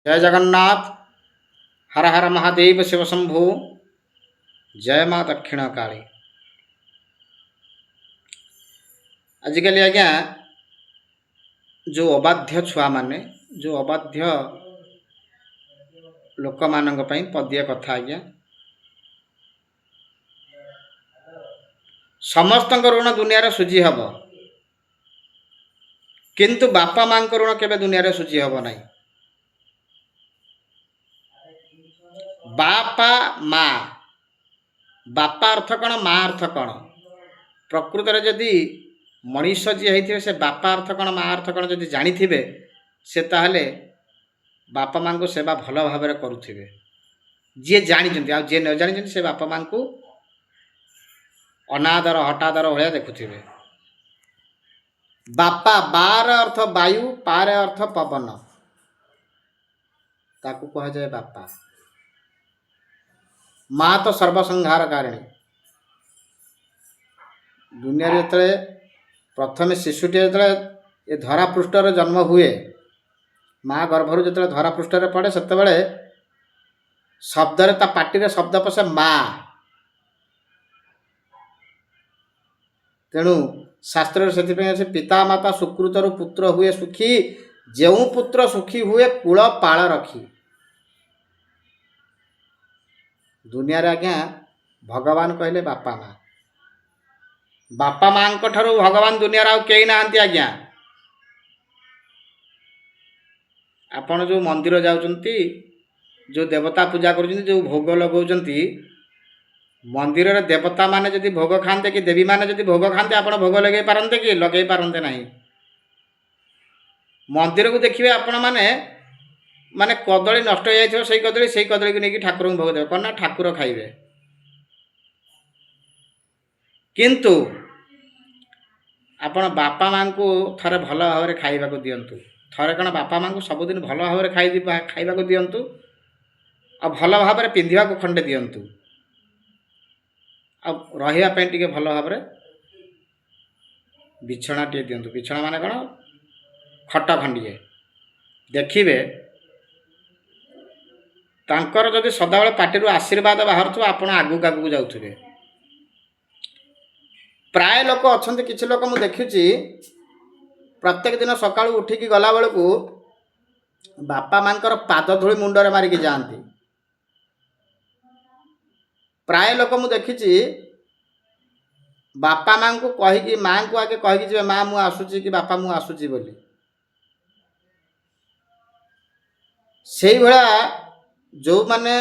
जय जगन्नाथ। हर हर महादेव शिव शंभु। जय माँ दक्षिण काली। आजिकल आज्ञा जो अबाध्य छुआ माने जो अबाध्य लोक मानक पई पदिय कथा आज्ञा समस्त ऋण दुनिया रे सुझी हब किंतु बापा मां ऋण केबे दुनिया रे सुझी हब नहीं। बापा माँ बापा अर्थ कौन माँ अर्थ कौन प्रकृत रे जदि मनीष जी होइथिबे से बापा अर्थ कौन माँ अर्थ कौन जदि जानी थिबे से ताहले बापा मां को सेवा भल भाव में करुथिबे। जी जानी आ जी न जानी से बापा मां को अनादर हटादर भाया देखुथिबे। बापा बार अर्थ वायु पार अर्थ पवन ताकू कह जाए बापा। माँ तो सर्वसंहार कारिणी। दुनिया जो प्रथम शिशुटी जो ये धरा पृष्ठर जन्म हुए माँ गर्भर जो धरा पृष्ठर पड़े से शब्द ता पाटी रे शब्द पशे माँ। तेणु शास्त्र से पिता माता सुकृतर पुत्र हुए सुखी जो पुत्र सुखी हुए कूल पाल रखी। दुनिया रे आज्ञा भगवान कहले बापा माँ। बापा मां ठारू भगवान दुनिया रे कई ना आज्ञा। आपण जो मंदिर जाउचंती जो देवता पूजा करुचंती जो भोग लगौचंती मंदिर रे देवता माने जदि भोग खाते कि देवी माने जदि भोग खाते आपण भोग लगे पारंते कि लगे पारंते नहीं। मंदिर को देखिए आपण माने माने कदली नष्ट हो जाइथिबो सही कदली को लेकिन ठाकुर को भोग देबे कौन ना ठाकुर खाइबे। किंतु आपण बापा मां को थरे भल भाव में खाइबा को दियंतु। थरे कण बापा मां को सबुदिन भल भाव में खाइबा को दियंतु आ भल भाव में पिंधिबा को खंडे दियंतु आ रहिबा पई टिके भल भाव में बिछଣା टे दियंतु। बिछଣା माने कण खट खंडिए देखिबे तांकर जदि सदाबेले पार्टी आशीर्वाद बाहर थो आपण आगु आगु जाउथिबे। प्राय लोक अच्छा किसी लोक मुझे देखी प्रत्येक दिन सका उठिकी गला बेलू बापा मां पाद धूली मुंडरे मारिकी जाती। प्राय लोक मुझे देखी बापा मां को कहीकि मां को आगे कहीकि माँ मु आसुची कि बापा मु आसुची बोली। से भाया जो माने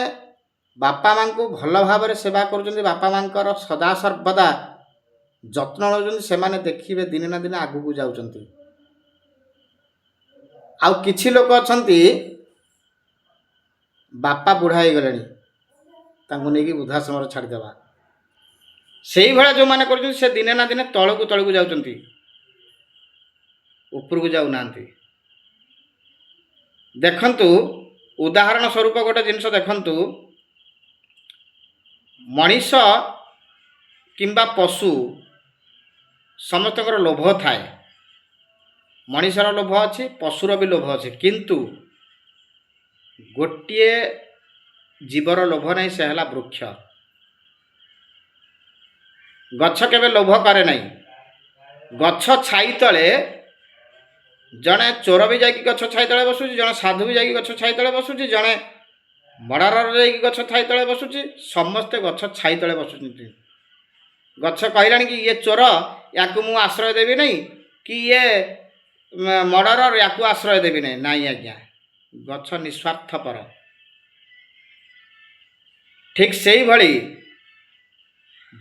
बापा मां को भल भाव में सेवा कर बापा मां सदा सर्वदा जत्न नौकरी से माने देखिए दिने ना दिन आगू को जाउचंती। आउ किछि लोक अछंती बापा बुढ़ा हो गले तांको नेकी वृद्धाश्रम छाड़ी देवा सेही भला जो माने कर से दिने ना दिने तळकु जाउचंती ऊपर को जाउ नांती। देखंतु उदाहरण स्वरूप गोटे जिनस देखंतु मनीष किंबा पशु समस्त लोभ थाए। मनीषर लोभ अच्छी पशुर भी लोभ अच्छे किंतु गोटे जीवर लोभ नहीं से है वृक्ष। गछ केबे लोभ करे नहीं। गछ छाई तले जड़े चोर भी जाकि गछ छाई तले बसुची जड़े साधु भी जाकि गछ छाई तले बसुची जड़े मर्डरर जाकि गछ छाई तले बसुची समस्ते गछ छाई तले बसुची। गछ कहलानी कि ये चोर या मु आश्रय देवी नहीं कि ये मर्डरर या आश्रय देवी नहीं नाई आज्ञा। गछ निस्वार्थपर ठीक से भली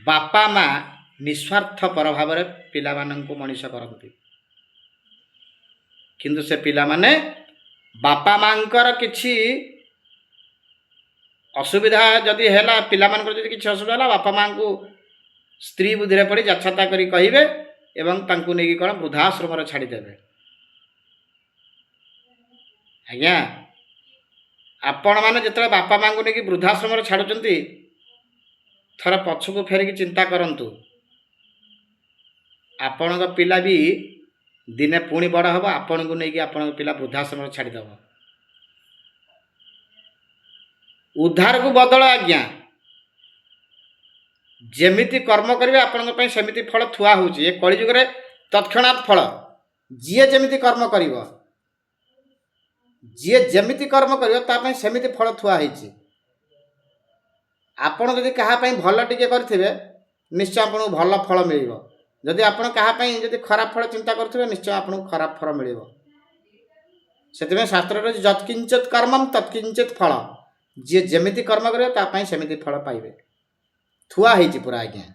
बापा माँ निस्वार्थपर भाव में पिला माननकु मनीष करती किंतु से पिला माने बापा मांकर किछि असुविधा जदि हैला पिला मानकर जदि किछि असुविधा हैला बापा मां को स्त्री बुद्धि पड़ी जाछता करी कहिबे एवं तांकु नेकी कोन वृद्धाश्रम छाड़ी देबे। आज्ञा आपण माने जतले बापा मां को नेकी वृद्धाश्रम छाड़ुचंती थर पछकु फेरिकी चिंता करंतु आपण को पिला भी दिने पुणी बड़ हम आपण को नेकी आपण पिला वृद्धाश्रम छाड़ी दब। ଉଦ୍ଧାରକୁ ବଦଳ ଆଜ୍ଞା। ଯେମିତି କର୍ମ କରିବେ ଆପଣଙ୍କ ପାଇଁ ସେମିତି ଫଳ ଥୁଆ ହେଉଛି। ଏ କଳିଯୁଗରେ ତତ୍କ୍ଷଣାତ୍ ଫଳ। ଯିଏ ଯେମିତି କର୍ମ କରିବ, ଯିଏ ଯେମିତି କର୍ମ କରିବ ତା ପାଇଁ ସେମିତି ଫଳ ଥୁଆ ହେଇଛି। ଆପଣ ଯଦି କାହା ପାଇଁ ଭଲ ଟିକେ କରିଥିବେ ନିଶ୍ଚୟ ଆପଣଙ୍କୁ ଭଲ ଫଳ ମିଳିବ। ଯଦି ଆପଣ କାହା ପାଇଁ ଯଦି ଖରାପ ଫଳ ଚିନ୍ତା କରୁଥିବେ ନିଶ୍ଚୟ ଆପଣଙ୍କୁ ଖରାପ ଫଳ ମିଳିବ। ସେଥିପାଇଁ ଶାସ୍ତ୍ରରେ ଯତ୍କିଞ୍ଚିତ୍ କର୍ମମ୍ ତତ୍କିଞ୍ଚିତ୍ ଫଳ। ଯିଏ ଯେମିତି କର୍ମ କରିବ ତା ପାଇଁ ସେମିତି ଫଳ ପାଇବେ। ଥୁଆ ହେଇଛି ପୁରା ଆଜ୍ଞା।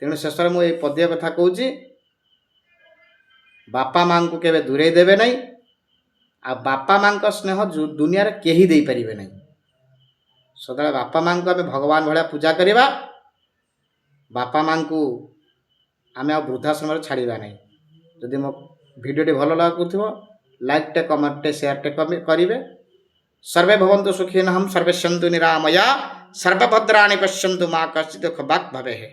ତେଣୁ ଶେଷରେ ମୁଁ ଏଇ ପଦ୍ୟ କଥା କହୁଛି, ବାପା ମାଆଙ୍କୁ କେବେ ଦୂରେଇ ଦେବେ ନାହିଁ। ଆଉ ବାପା ମାଆଙ୍କ ସ୍ନେହ ଦୁନିଆରେ କେହି ଦେଇପାରିବେ ନାହିଁ। ସଦାବେଳେ ବାପା ମାଆଙ୍କୁ ଆମେ ଭଗବାନ ଭଳିଆ ପୂଜା କରିବା। ବାପା ମାଆଙ୍କୁ ଆମେ ଆଉ ବୃଦ୍ଧାଶ୍ରମରେ ଛାଡ଼ିବା ନାହିଁ। ଯଦି ମୋ ଭିଡ଼ିଓଟି ଭଲ ଲାଗୁଥିବ ଲାଇକ୍ଟେ କମେଣ୍ଟଟେ ସେୟାରଟେ କରିବେ। सर्वे भवन्तु सुखिनः सर्वे सन्तु निरामया सर्वभद्राणि पश्यन्तु मा कश्चित् दुःखभाग् भवेः।